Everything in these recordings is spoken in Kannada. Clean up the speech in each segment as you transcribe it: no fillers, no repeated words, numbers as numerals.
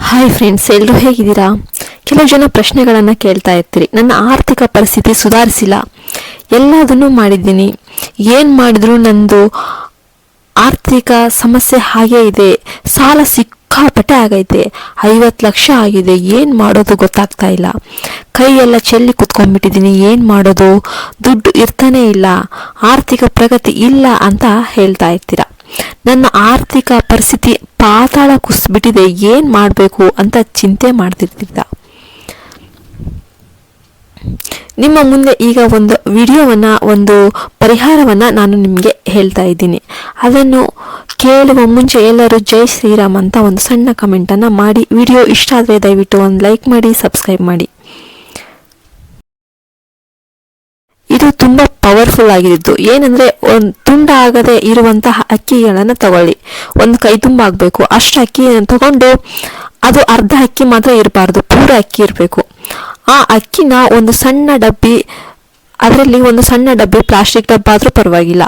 ಹಾಯ್ ಫ್ರೆಂಡ್ಸ್, ಎಲ್ಲರೂ ಹೇಗಿದ್ದೀರಾ? ಕೆಲವು ಜನ ಪ್ರಶ್ನೆಗಳನ್ನು ಕೇಳ್ತಾ ಇರ್ತೀರಿ. ನನ್ನ ಆರ್ಥಿಕ ಪರಿಸ್ಥಿತಿ ಸುಧಾರಿಸಿಲ್ಲ, ಎಲ್ಲದನ್ನೂ ಮಾಡಿದ್ದೀನಿ, ಏನು ಮಾಡಿದ್ರು ನಂದು ಆರ್ಥಿಕ ಸಮಸ್ಯೆ ಹಾಗೇ ಇದೆ, ಸಾಲ ಸಿಕ್ಕಾಪಟ್ಟೆ ಆಗೈತೆ, 50 ಲಕ್ಷ ಆಗಿದೆ, ಏನು ಮಾಡೋದು ಗೊತ್ತಾಗ್ತಾ ಇಲ್ಲ, ಕೈಯೆಲ್ಲ ಚೆಲ್ಲಿ ಕುತ್ಕೊಂಡ್ಬಿಟ್ಟಿದ್ದೀನಿ, ಏನು ಮಾಡೋದು, ದುಡ್ಡು ಇರ್ತಾನೆ ಇಲ್ಲ, ಆರ್ಥಿಕ ಪ್ರಗತಿ ಇಲ್ಲ ಅಂತ ಹೇಳ್ತಾ ಇರ್ತೀರ. ನನ್ನ ಆರ್ಥಿಕ ಪರಿಸ್ಥಿತಿ ಪಾತಾಳ ಕುಸಿಬಿಟ್ಟಿದೆ, ಏನು ಮಾಡಬೇಕು ಅಂತ ಚಿಂತೆ ಮಾಡ್ತಿರ್ತೀರ. ನಿಮ್ಮ ಮುಂದೆ ಈಗ ಒಂದು ವಿಡಿಯೋವನ್ನು, ಒಂದು ಪರಿಹಾರವನ್ನು ನಾನು ನಿಮಗೆ ಹೇಳ್ತಾ ಇದ್ದೀನಿ. ಅದನ್ನು ಕೇಳುವ ಮುಂಚೆ ಎಲ್ಲರೂ ಜೈ ಶ್ರೀರಾಮ್ ಅಂತ ಒಂದು ಸಣ್ಣ ಕಮೆಂಟನ್ನು ಮಾಡಿ. ವಿಡಿಯೋ ಇಷ್ಟ ಆದರೆ ದಯವಿಟ್ಟು ಒಂದು ಲೈಕ್ ಮಾಡಿ, ಸಬ್ಸ್ಕ್ರೈಬ್ ಮಾಡಿ. ಇದು ತುಂಬ ಪವರ್ಫುಲ್ ಆಗಿದ್ದು ಏನಂದರೆ, ಒಂದು ತುಂಡಾಗದೆ ಇರುವಂತಹ ಅಕ್ಕಿಗಳನ್ನು ತಗೊಳ್ಳಿ. ಒಂದು ಕೈ ತುಂಬ ಆಗಬೇಕು ಅಷ್ಟು ಅಕ್ಕಿಯನ್ನು ತಗೊಂಡು, ಅದು ಅರ್ಧ ಅಕ್ಕಿ ಮಾತ್ರ ಇರಬಾರ್ದು, ಪೂರ ಅಕ್ಕಿ ಇರಬೇಕು. ಆ ಅಕ್ಕಿನ ಒಂದು ಸಣ್ಣ ಡಬ್ಬಿ, ಅದರಲ್ಲಿ ಒಂದು ಸಣ್ಣ ಡಬ್ಬಿ ಪ್ಲಾಸ್ಟಿಕ್ ಡಬ್ಬ ಆದರೂ ಪರವಾಗಿಲ್ಲ,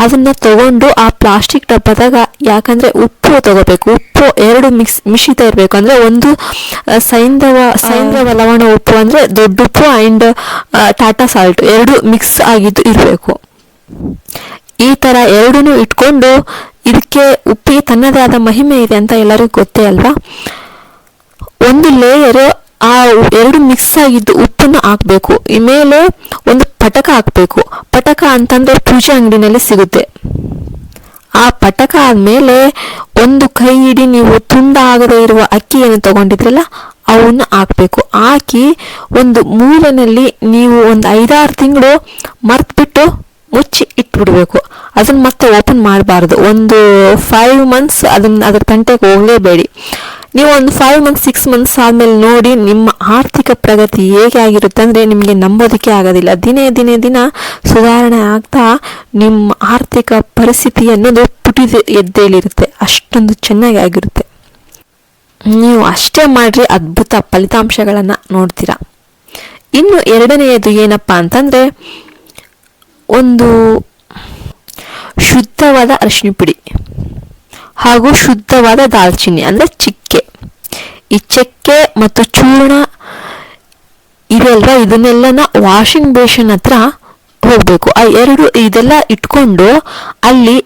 ಅದನ್ನು ತಗೊಂಡು ಆ ಪ್ಲಾಸ್ಟಿಕ್ ಡಬ್ಬದಾಗ, ಯಾಕಂದರೆ ಉಪ್ಪು ತಗೋಬೇಕು, ಉಪ್ಪು 2 ಮಿಶ್ರಿತ ಇರಬೇಕು. ಅಂದರೆ ಒಂದು ಸೈಂಧವ ಲವಣ ಉಪ್ಪು ಅಂದರೆ ದೊಡ್ಡ ಉಪ್ಪು ಆ್ಯಂಡ್ ಟಾಟಾ ಸಾಲ್ಟ್ 2 ಮಿಕ್ಸ್ ಆಗಿದ್ದು ಇರಬೇಕು. ಈ ಥರ 2 ಇಟ್ಕೊಂಡು, ಇದಕ್ಕೆ ಉಪ್ಪಿಗೆ ತನ್ನದೇ ಆದ ಮಹಿಮೆ ಇದೆ ಅಂತ ಎಲ್ಲರಿಗೂ ಗೊತ್ತೇ ಅಲ್ವಾ. ಒಂದು ಲೇಯರ್ ಆ 2 ಮಿಕ್ಸ್ ಆಗಿದ್ದು ಉಪ್ಪನ್ನು ಹಾಕಬೇಕು. ಈ ಮೇಲೆ ಒಂದು ಪಟಕ ಹಾಕಬೇಕು. ಪಟಕ ಅಂತಂದರೆ ಪೂಜೆ ಅಂಗಡಿನಲ್ಲಿ ಸಿಗುತ್ತೆ. ಆ ಪಟಕ ಆದಮೇಲೆ ಒಂದು ಕೈ ಹಿಡಿ ನೀವು ತುಂಡಾಗದೇ ಇರುವ ಅಕ್ಕಿಯನ್ನು ತಗೊಂಡಿದ್ರಲ್ಲ ಅವನ್ನ ಹಾಕಬೇಕು. ಹಾಕಿ ಒಂದು ಮೂಲೆಯಲ್ಲಿ ನೀವು ಒಂದು 5-6 ತಿಂಗಳು ಮರ್ತ್ಬಿಟ್ಟು ಮುಚ್ಚಿ ಇಟ್ಬಿಡ್ಬೇಕು. ಅದನ್ನ ಮತ್ತೆ ಓಪನ್ ಮಾಡಬಾರ್ದು. ಒಂದು 5 ಮಂತ್ಸ್ ಅದ್ರ ತಂಟೆಗೆ ಹೋಗಲೇಬೇಡಿ. ನೀವು ಒಂದು 5 ಮಂತ್ಸ್ 6 ಮಂತ್ಸ್ ಆದಮೇಲೆ ನೋಡಿ ನಿಮ್ಮ ಆರ್ಥಿಕ ಪ್ರಗತಿ ಹೇಗೆ ಆಗಿರುತ್ತೆ ಅಂದರೆ ನಿಮಗೆ ನಂಬೋದಕ್ಕೆ ಆಗೋದಿಲ್ಲ. ದಿನ ಸುಧಾರಣೆ ಆಗ್ತಾ ನಿಮ್ಮ ಆರ್ಥಿಕ ಪರಿಸ್ಥಿತಿ ಅನ್ನೋದು ಪುಟಿದು ಎದ್ದೇಳಿರುತ್ತೆ. ಅಷ್ಟೊಂದು ಚೆನ್ನಾಗಿ ಆಗಿರುತ್ತೆ. ನೀವು ಅಷ್ಟೇ ಮಾಡಿರಿ, ಅದ್ಭುತ ಫಲಿತಾಂಶಗಳನ್ನು ನೋಡ್ತೀರಾ. ಇನ್ನು ಎರಡನೆಯದು ಏನಪ್ಪ ಅಂತಂದರೆ, ಒಂದು ಶುದ್ಧವಾದ ಅರಿಶಿನ ಪುಡಿ ಹಾಗೂ ಶುದ್ಧವಾದ ದಾಲ್ಚಿನ್ನಿ ಅಂದರೆ ಚಕ್ಕೆ. ಈ ಚಕ್ಕೆ ಮತ್ತು ಚೂರ್ಣ ಇದೆಲ್ವಾ, ಇದನ್ನೆಲ್ಲನ ವಾಷಿಂಗ್ ಬೇಷನ್ ಹತ್ರ ಹೋಗಬೇಕು. ಆ 2 ಇದೆಲ್ಲ ಇಟ್ಕೊಂಡು ಅಲ್ಲಿ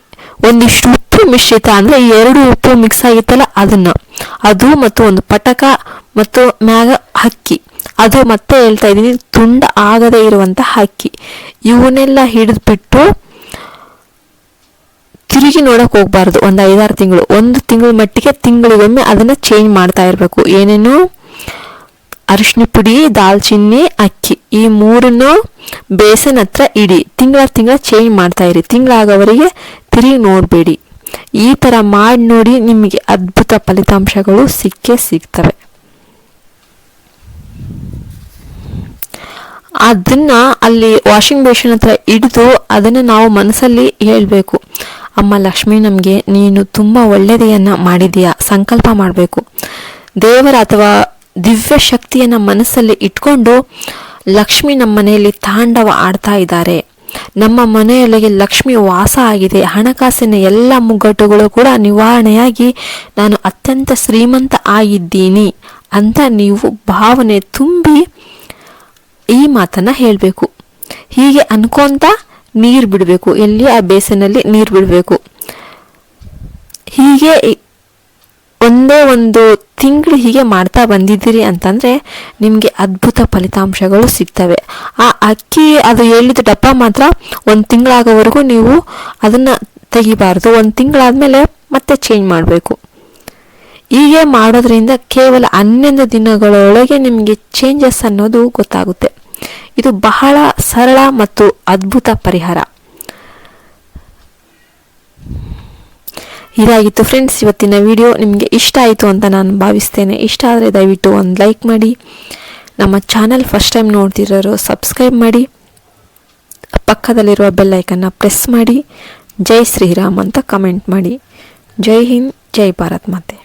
ಒಂದಿಷ್ಟು ಉಪ್ಪು ಮಿಶ್ರಿತ ಅಂದರೆ ಈ 2 ಉಪ್ಪು ಮಿಕ್ಸ್ ಆಗಿತ್ತಲ್ಲ ಅದು ಮತ್ತು ಒಂದು ಪಟಕ ಮತ್ತು ಮ್ಯಾಗ ಅಕ್ಕಿ, ಅದು ಮತ್ತೆ ಹೇಳ್ತಾ ಇದ್ದೀನಿ, ತುಂಡ ಆಗದೇ ಇರುವಂಥ ಅಕ್ಕಿ, ಇವನ್ನೆಲ್ಲ ಹಿಡಿದ್ಬಿಟ್ಟು ತಿರುಗಿ ನೋಡಕ್ಕೆ ಹೋಗ್ಬಾರ್ದು. ಒಂದು 5-6 ತಿಂಗಳು, 1 ತಿಂಗಳ ಮಟ್ಟಿಗೆ ತಿಂಗಳಿಗೊಮ್ಮೆ ಅದನ್ನು ಚೇಂಜ್ ಮಾಡ್ತಾ ಇರಬೇಕು. ಏನೇನು ಅರಿಶಿನ ಪುಡಿ, ದಾಲ್ಚಿನ್ನಿ, ಅಕ್ಕಿ, ಈ 3 ಬೇಸನ್ ಹತ್ರ ಇಡಿ. ತಿಂಗಳ ಚೇಂಜ್ ಮಾಡ್ತಾ ಇರಿ. ತಿಂಗಳಾಗೋವರೆಗೆ ತಿರುಗಿ ನೋಡಬೇಡಿ. ಈ ಥರ ಮಾಡಿ ನೋಡಿ, ನಿಮಗೆ ಅದ್ಭುತ ಫಲಿತಾಂಶಗಳು ಸಿಗ್ತವೆ. ಅದನ್ನ ಅಲ್ಲಿ ವಾಷಿಂಗ್ ಬೇಷನ್ ಹತ್ರ ಹಿಡಿದು ಅದನ್ನು ನಾವು ಮನಸ್ಸಲ್ಲಿ ಹೇಳಬೇಕು, ಅಮ್ಮ ಲಕ್ಷ್ಮಿ, ನಮಗೆ ನೀನು ತುಂಬ ಒಳ್ಳೆಯದನ್ನು ಮಾಡಿದೀಯಾ, ಸಂಕಲ್ಪ ಮಾಡಬೇಕು. ದೇವರ ಅಥವಾ ದಿವ್ಯ ಶಕ್ತಿಯನ್ನು ಮನಸ್ಸಲ್ಲಿ ಇಟ್ಕೊಂಡು, ಲಕ್ಷ್ಮಿ ನಮ್ಮ ಮನೆಯಲ್ಲಿ ತಾಂಡವ ಆಡ್ತಾ ಇದ್ದಾರೆ, ನಮ್ಮ ಮನೆಯೊಳಗೆ ಲಕ್ಷ್ಮಿ ವಾಸ ಆಗಿದೆ, ಹಣಕಾಸಿನ ಎಲ್ಲ ಮುಗ್ಗಟ್ಟುಗಳು ಕೂಡ ನಿವಾರಣೆಯಾಗಿ ನಾನು ಅತ್ಯಂತ ಶ್ರೀಮಂತ ಆಗಿದ್ದೀನಿ ಅಂತ ನೀವು ಭಾವನೆ ತುಂಬಿ ಈ ಮಾತನ್ನು ಹೇಳಬೇಕು. ಹೀಗೆ ಅನ್ಕೊಂತ ನೀರು ಬಿಡಬೇಕು. ಎಲ್ಲಿ ಆ ಬೇಸನಲ್ಲಿ ನೀರು ಬಿಡಬೇಕು. ಹೀಗೆ ಒಂದೇ ಒಂದು ತಿಂಗಳು ಹೀಗೆ ಮಾಡ್ತಾ ಬಂದಿದ್ದೀರಿ ಅಂತಂದರೆ ನಿಮಗೆ ಅದ್ಭುತ ಫಲಿತಾಂಶಗಳು ಸಿಗ್ತವೆ. ಆ ಅಕ್ಕಿ ಅದು ಹೇಳಿದ ಡಬ್ಬ ಮಾತ್ರ 1 ತಿಂಗಳಾಗೋವರೆಗೂ ನೀವು ಅದನ್ನು ತೆಗಿಬಾರ್ದು. 1 ತಿಂಗಳಾದಮೇಲೆ ಮತ್ತೆ ಚೇಂಜ್ ಮಾಡಬೇಕು. ಹೀಗೆ ಮಾಡೋದ್ರಿಂದ ಕೇವಲ 11 ದಿನಗಳೊಳಗೆ ನಿಮಗೆ ಚೇಂಜಸ್ ಅನ್ನೋದು ಗೊತ್ತಾಗುತ್ತೆ. ಇದು ಬಹಳ ಸರಳ ಮತ್ತು ಅದ್ಭುತ ಪರಿಹಾರ. ಇದಾಗಿತ್ತು ಫ್ರೆಂಡ್ಸ್ ಇವತ್ತಿನ ವಿಡಿಯೋ. ನಿಮಗೆ ಇಷ್ಟ ಆಯಿತು ಅಂತ ನಾನು ಭಾವಿಸ್ತೇನೆ. ಇಷ್ಟ ಆದರೆ ದಯವಿಟ್ಟು ಒಂದು ಲೈಕ್ ಮಾಡಿ. ನಮ್ಮ ಚಾನಲ್ ಫಸ್ಟ್ ಟೈಮ್ ನೋಡ್ತಿರೋರು ಸಬ್ಸ್ಕ್ರೈಬ್ ಮಾಡಿ, ಪಕ್ಕದಲ್ಲಿರುವ ಬೆಲ್ ಐಕನ್ನ ಪ್ರೆಸ್ ಮಾಡಿ, ಜೈ ಶ್ರೀರಾಮ್ ಅಂತ ಕಮೆಂಟ್ ಮಾಡಿ. ಜೈ ಹಿಂದ್, ಜೈ ಭಾರತ್ ಮಾತೆ.